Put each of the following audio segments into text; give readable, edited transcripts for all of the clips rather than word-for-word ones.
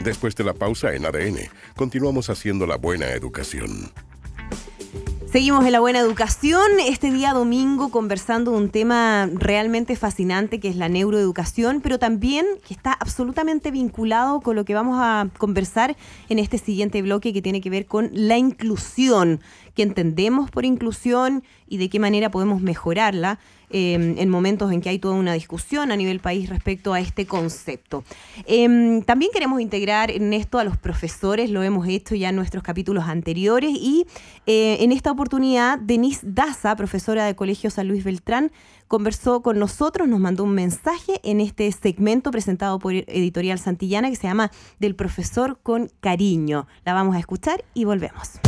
Después de la pausa en ADN, continuamos haciendo la buena educación. Seguimos en La Buena Educación, este día domingo conversando de un tema realmente fascinante que es la neuroeducación, pero también que está absolutamente vinculado con lo que vamos a conversar en este siguiente bloque que tiene que ver con la inclusión, qué entendemos por inclusión y de qué manera podemos mejorarla en momentos en que hay toda una discusión a nivel país respecto a este concepto. También queremos integrar en esto a los profesores, lo hemos hecho ya en nuestros capítulos anteriores y en esta oportunidad Denise Daza, profesora del Colegio San Luis Beltrán, conversó con nosotros, nos mandó un mensaje en este segmento presentado por Editorial Santillana que se llama Del profesor con cariño. La vamos a escuchar y volvemos.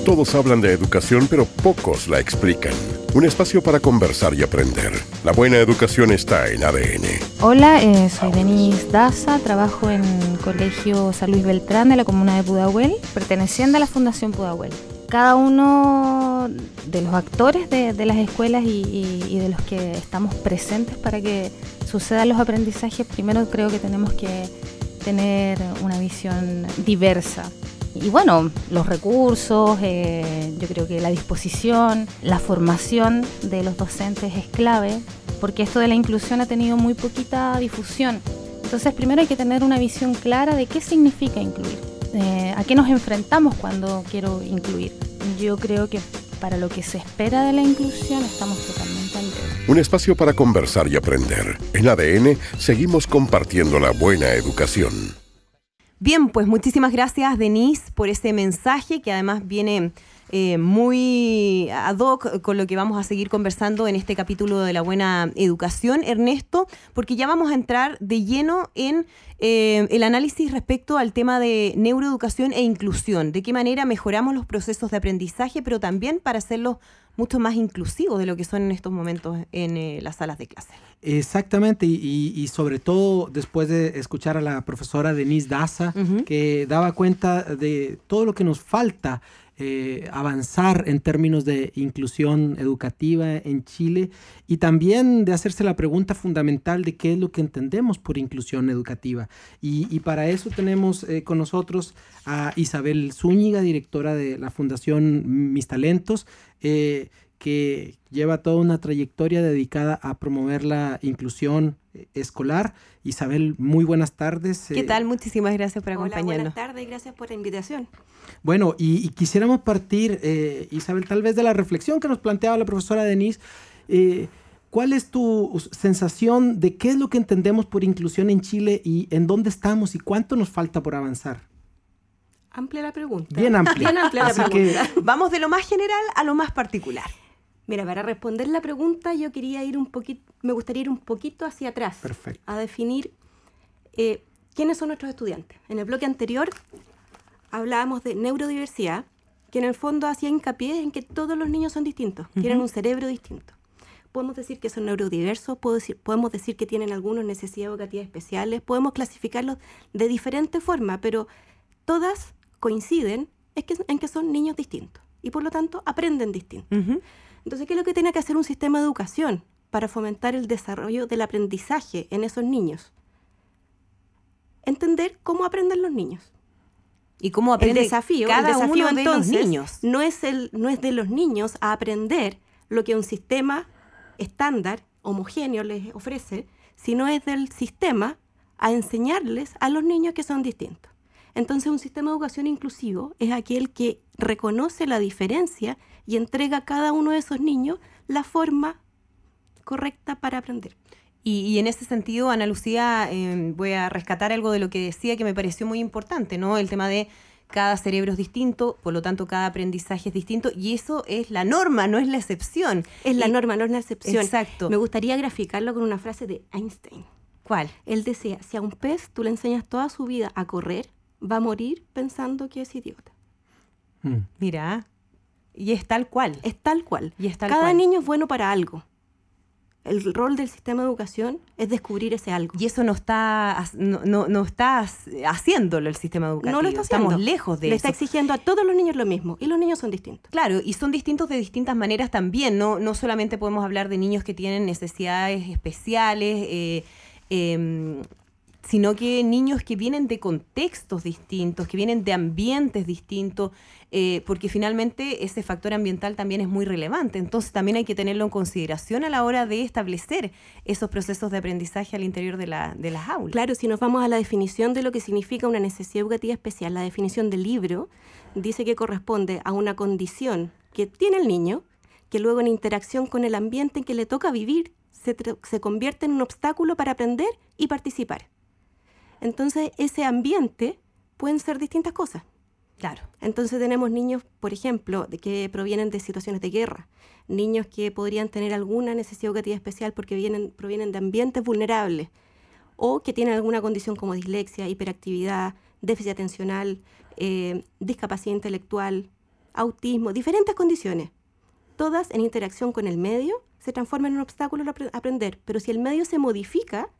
Todos hablan de educación, pero pocos la explican. Un espacio para conversar y aprender. La buena educación está en ADN. Hola, soy Denise Daza, trabajo en Colegio San Luis Beltrán de la comuna de Pudahuel, perteneciente a la Fundación Pudahuel. Cada uno de los actores de las escuelas y de los que estamos presentes para que sucedan los aprendizajes, primero creo que tenemos que tener una visión diversa. Y bueno, los recursos, yo creo que la disposición, la formación de los docentes es clave, porque esto de la inclusión ha tenido muy poquita difusión. Entonces, primero hay que tener una visión clara de qué significa incluir, a qué nos enfrentamos cuando quiero incluir. Yo creo que para lo que se espera de la inclusión estamos totalmente al debe. Un espacio para conversar y aprender. En ADN seguimos compartiendo la buena educación. Bien, pues muchísimas gracias, Denise, por ese mensaje que además viene muy ad hoc con lo que vamos a seguir conversando en este capítulo de La Buena Educación, Ernesto, porque ya vamos a entrar de lleno en el análisis respecto al tema de neuroeducación e inclusión, de qué manera mejoramos los procesos de aprendizaje, pero también para hacerlos mucho más inclusivos de lo que son en estos momentos en las salas de clase. Exactamente, y sobre todo después de escuchar a la profesora Denise Daza, que daba cuenta de todo lo que nos falta avanzar en términos de inclusión educativa en Chile y también de hacerse la pregunta fundamental de qué es lo que entendemos por inclusión educativa. Y para eso tenemos con nosotros a Isabel Zúñiga, directora de la Fundación Mis Talentos, que lleva toda una trayectoria dedicada a promover la inclusión escolar. Isabel, muy buenas tardes. ¿Qué tal? Muchísimas gracias por acompañarnos. Hola, buenas tardes y gracias por la invitación. Bueno, y quisiéramos partir, Isabel, tal vez de la reflexión que nos planteaba la profesora Denise. ¿Cuál es tu sensación de qué es lo que entendemos por inclusión en Chile y en dónde estamos y cuánto nos falta por avanzar? Amplia la pregunta. Bien amplia. Bien amplia la pregunta. Que vamos de lo más general a lo más particular. Mira, para responder la pregunta yo me gustaría ir un poquito hacia atrás. Perfecto. A definir quiénes son nuestros estudiantes. En el bloque anterior hablábamos de neurodiversidad, que en el fondo hacía hincapié en que todos los niños son distintos, tienen un cerebro distinto. Podemos decir que son neurodiversos, podemos decir que tienen algunas necesidades educativas especiales, podemos clasificarlos de diferente forma, pero todas coinciden en que son niños distintos y por lo tanto aprenden distinto. Entonces, ¿qué es lo que tiene que hacer un sistema de educación para fomentar el desarrollo del aprendizaje en esos niños? Entender cómo aprenden los niños. Y cómo aprende el desafío uno de entonces, los niños. No es de los niños a aprender lo que un sistema estándar, homogéneo les ofrece, sino es del sistema a enseñarles a los niños que son distintos. Entonces, un sistema de educación inclusivo es aquel que reconoce la diferencia y entrega a cada uno de esos niños la forma correcta para aprender. Y en ese sentido, Ana Lucía, voy a rescatar algo de lo que decía que me pareció muy importante, ¿no? El tema de cada cerebro es distinto, por lo tanto cada aprendizaje es distinto y eso es la norma, no es la excepción. Es la norma, no es la excepción. Exacto. Me gustaría graficarlo con una frase de Einstein. ¿Cuál? Él decía, si a un pez tú le enseñas toda su vida a correr, va a morir pensando que es idiota. Mira, y es tal cual. Es tal cual. Y es tal Cada cual. niño es bueno para algo. El rol del sistema de educación es descubrir ese algo. Y eso no está haciéndolo el sistema educativo. No lo está haciendo. Estamos lejos de Le eso. está exigiendo a todos los niños lo mismo. Y los niños son distintos. Claro, y son distintos de distintas maneras también. No solamente podemos hablar de niños que tienen necesidades especiales, sino que niños que vienen de contextos distintos, que vienen de ambientes distintos, porque finalmente ese factor ambiental también es muy relevante. Entonces también hay que tenerlo en consideración a la hora de establecer esos procesos de aprendizaje al interior de las aulas. Claro, si nos vamos a la definición de lo que significa una necesidad educativa especial, la definición del libro dice que corresponde a una condición que tiene el niño, que luego en interacción con el ambiente en que le toca vivir, se convierte en un obstáculo para aprender y participar. Entonces, ese ambiente pueden ser distintas cosas. Claro. Entonces tenemos niños, por ejemplo, que provienen de situaciones de guerra, niños que podrían tener alguna necesidad educativa especial porque provienen de ambientes vulnerables o que tienen alguna condición como dislexia, hiperactividad, déficit atencional, discapacidad intelectual, autismo, diferentes condiciones. Todas en interacción con el medio se transforman en un obstáculo para aprender. Pero si el medio se modifica,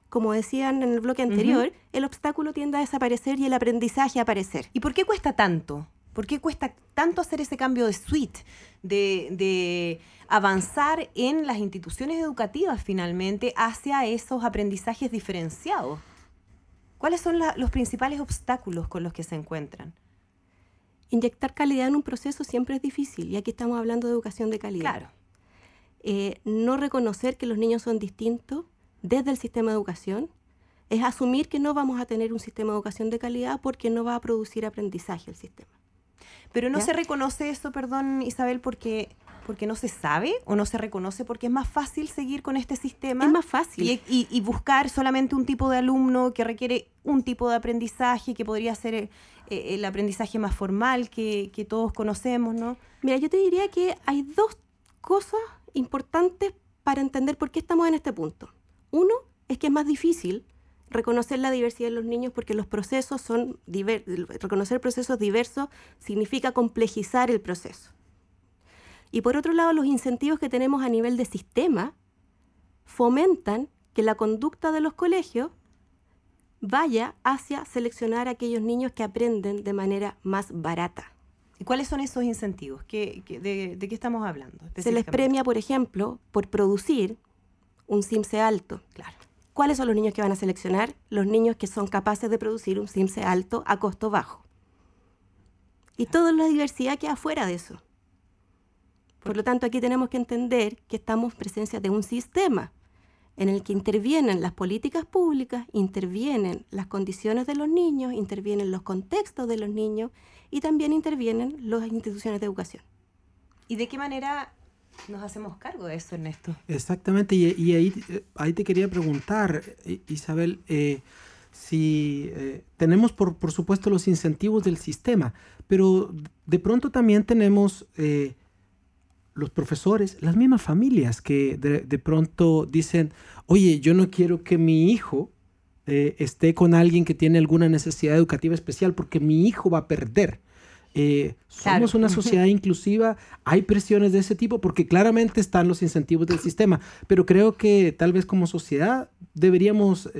como decían en el bloque anterior, el obstáculo tiende a desaparecer y el aprendizaje a aparecer. ¿Y por qué cuesta tanto? ¿Por qué cuesta tanto hacer ese cambio de switch, de avanzar en las instituciones educativas finalmente hacia esos aprendizajes diferenciados? ¿Cuáles son los principales obstáculos con los que se encuentran? Inyectar calidad en un proceso siempre es difícil, y aquí estamos hablando de educación de calidad. Claro. No reconocer que los niños son distintos desde el sistema de educación es asumir que no vamos a tener un sistema de educación de calidad porque no va a producir aprendizaje el sistema. Pero no ¿Ya? se reconoce eso, perdón Isabel, porque no se sabe, o no se reconoce porque es más fácil seguir con este sistema. Es más fácil. Y buscar solamente un tipo de alumno que requiere un tipo de aprendizaje que podría ser el aprendizaje más formal que todos conocemos, ¿no? Mira, yo te diría que hay dos cosas importantes para entender por qué estamos en este punto. Uno es que es más difícil reconocer la diversidad de los niños porque los procesos son reconocer procesos diversos significa complejizar el proceso. Y por otro lado, los incentivos que tenemos a nivel de sistema fomentan que la conducta de los colegios vaya hacia seleccionar a aquellos niños que aprenden de manera más barata. ¿Y cuáles son esos incentivos? ¿De qué estamos hablando? Se les premia, por ejemplo, por producir un CIMSE alto. Claro. ¿Cuáles son los niños que van a seleccionar? Los niños que son capaces de producir un CIMSE alto a costo bajo. Y toda la diversidad queda fuera de eso. Por lo tanto, aquí tenemos que entender que estamos en presencia de un sistema en el que intervienen las políticas públicas, intervienen las condiciones de los niños, intervienen los contextos de los niños y también intervienen las instituciones de educación. ¿Y de qué manera nos hacemos cargo de eso, Ernesto? Exactamente, y ahí te quería preguntar, Isabel, si tenemos por supuesto los incentivos del sistema, pero de pronto también tenemos los profesores, las mismas familias que de pronto dicen, oye, yo no quiero que mi hijo esté con alguien que tiene alguna necesidad educativa especial porque mi hijo va a perder. Somos una sociedad inclusiva, hay presiones de ese tipo porque claramente están los incentivos del sistema, pero creo que tal vez como sociedad deberíamos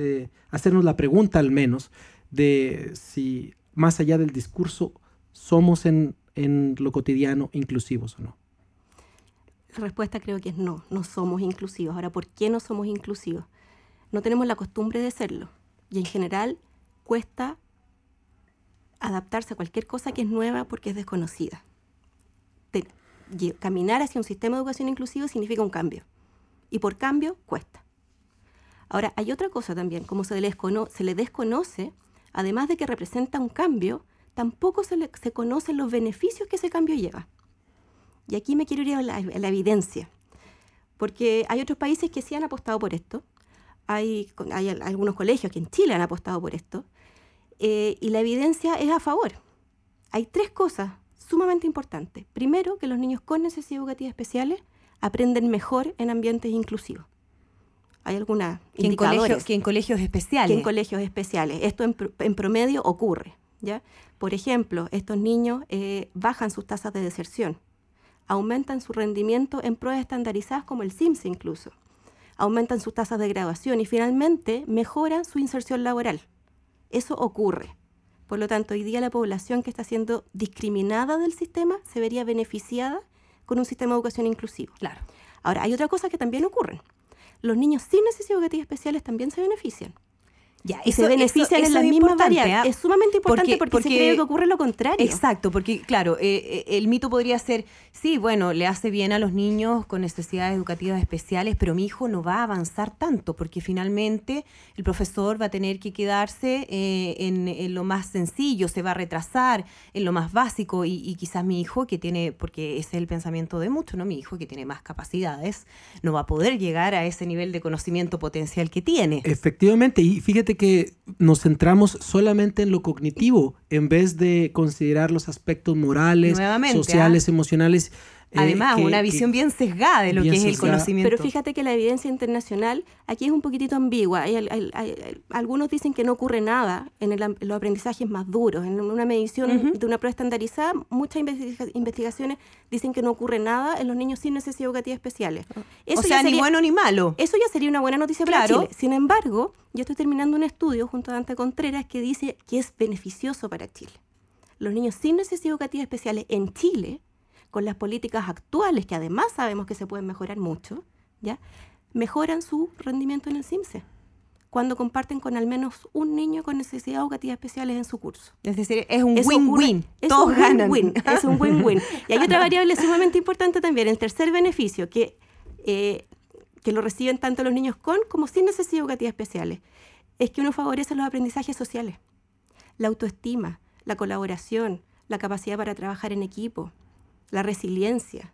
hacernos la pregunta al menos de si más allá del discurso somos en lo cotidiano inclusivos o no. La respuesta creo que es no, no somos inclusivos. Ahora, ¿por qué no somos inclusivos? No tenemos la costumbre de serlo y en general cuesta adaptarse a cualquier cosa que es nueva porque es desconocida. Caminar hacia un sistema de educación inclusivo significa un cambio y por cambio cuesta. Ahora, hay otra cosa también, como se le desconoce, además de que representa un cambio, tampoco se conocen los beneficios que ese cambio lleva. Y aquí me quiero ir a la evidencia, porque hay otros países que sí han apostado por esto, hay algunos colegios que en Chile han apostado por esto, y la evidencia es a favor. Hay tres cosas sumamente importantes. Primero, que los niños con necesidades educativas especiales aprenden mejor en ambientes inclusivos. Hay algunas indicadores. Que en colegios especiales. Que en colegios especiales. Esto en promedio ocurre, ¿ya? Por ejemplo, estos niños bajan sus tasas de deserción, aumentan su rendimiento en pruebas estandarizadas como el CIMSE incluso, aumentan sus tasas de graduación y finalmente mejoran su inserción laboral. Eso ocurre. Por lo tanto, hoy día la población que está siendo discriminada del sistema se vería beneficiada con un sistema de educación inclusivo. Claro. Ahora, hay otra cosa que también ocurre. Los niños sin necesidades educativas especiales también se benefician. Ya, y se benefician en las mismas variables. Es sumamente importante porque se cree que ocurre lo contrario. Exacto, porque claro, el mito podría ser, sí, bueno, le hace bien a los niños con necesidades educativas especiales, pero mi hijo no va a avanzar tanto, porque finalmente el profesor va a tener que quedarse en lo más sencillo, se va a retrasar en lo más básico, y quizás mi hijo que tiene, porque ese es el pensamiento de muchos, ¿no? Mi hijo que tiene más capacidades no va a poder llegar a ese nivel de conocimiento potencial que tiene. Efectivamente, y fíjate que nos centramos solamente en lo cognitivo en vez de considerar los aspectos morales, sociales, emocionales. Además, una visión bien sesgada de lo que es el conocimiento. Pero fíjate que la evidencia internacional aquí es un poquitito ambigua. Algunos dicen que no ocurre nada en los aprendizajes más duros. En una medición de una prueba estandarizada, muchas investigaciones dicen que no ocurre nada en los niños sin necesidades educativas especiales. Eso sería, ni bueno ni malo. Eso ya sería una buena noticia para Chile. Sin embargo, yo estoy terminando un estudio junto a Dante Contreras que dice que es beneficioso para Chile. Los niños sin necesidades educativas especiales en Chile, con las políticas actuales, que además sabemos que se pueden mejorar mucho, ¿ya? Mejoran su rendimiento en el CIMSE cuando comparten con al menos un niño con necesidades educativas especiales en su curso. Es decir, es un win-win. Todos ganan. Es un win-win. Y hay otra variable sumamente importante también, el tercer beneficio, que lo reciben tanto los niños con como sin necesidades educativas especiales, es que uno favorece los aprendizajes sociales, la autoestima, la colaboración, la capacidad para trabajar en equipo, la resiliencia.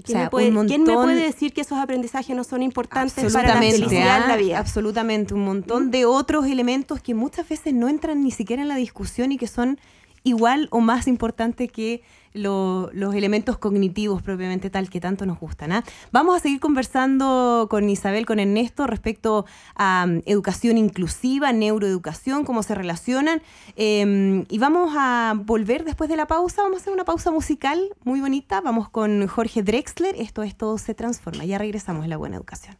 ¿Quién me puede decir que esos aprendizajes no son importantes para la felicidad en la vida? Absolutamente, un montón de otros elementos que muchas veces no entran ni siquiera en la discusión y que son igual o más importantes que los elementos cognitivos propiamente tal que tanto nos gustan, ¿eh? Vamos a seguir conversando con Isabel, con Ernesto, respecto a educación inclusiva, neuroeducación, cómo se relacionan, y vamos a volver después de la pausa. Vamos a hacer una pausa musical muy bonita. Vamos con Jorge Drexler. Esto es Todo se transforma. Ya regresamos en La Buena Educación.